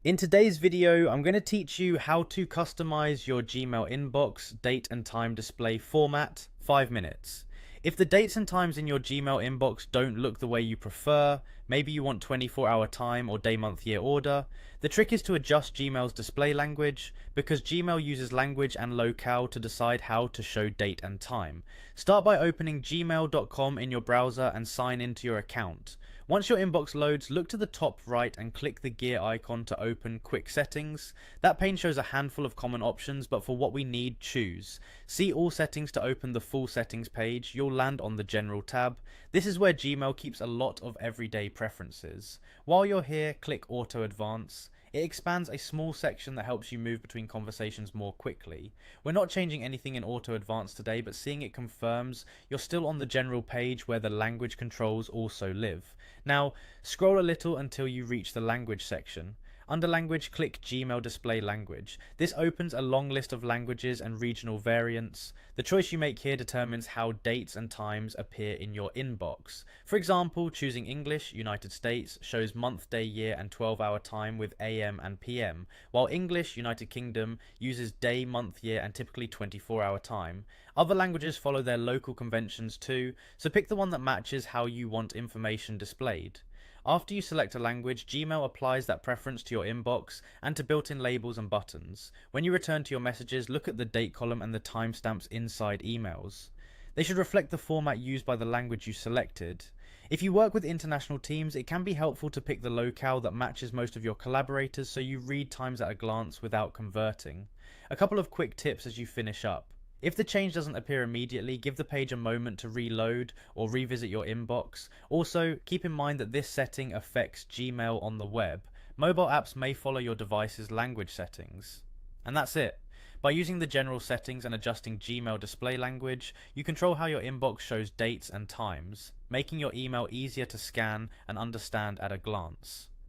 In today's video, I'm going to teach you how to customize your Gmail inbox date and time display format, 5 minutes. If the dates and times in your Gmail inbox don't look the way you prefer, maybe you want 24-hour time or day, month, year order, the trick is to adjust Gmail's display language, because Gmail uses language and locale to decide how to show date and time. Start by opening gmail.com in your browser and sign into your account. Once your inbox loads, look to the top right and click the gear icon to open Quick Settings. That pane shows a handful of common options, but for what we need, choose. See all settings to open the full settings page. You'll land on the General tab. This is where Gmail keeps a lot of everyday preferences. While you're here, click Auto Advance. It expands a small section that helps you move between conversations more quickly. We're not changing anything in Auto Advance today, but seeing it confirms you're still on the general page where the language controls also live. Now, scroll a little until you reach the language section. Under language, click Gmail display language. This opens a long list of languages and regional variants. The choice you make here determines how dates and times appear in your inbox. For example, choosing English, United States, shows month, day, year and 12-hour time with AM and PM, while English, United Kingdom, uses day, month, year and typically 24-hour time. Other languages follow their local conventions too, so pick the one that matches how you want information displayed. After you select a language, Gmail applies that preference to your inbox and to built-in labels and buttons. When you return to your messages, look at the date column and the timestamps inside emails. They should reflect the format used by the language you selected. If you work with international teams, it can be helpful to pick the locale that matches most of your collaborators so you read times at a glance without converting. A couple of quick tips as you finish up. If the change doesn't appear immediately, give the page a moment to reload or revisit your inbox. Also, keep in mind that this setting affects Gmail on the web. Mobile apps may follow your device's language settings. And that's it. By using the general settings and adjusting Gmail display language, you control how your inbox shows dates and times, making your email easier to scan and understand at a glance.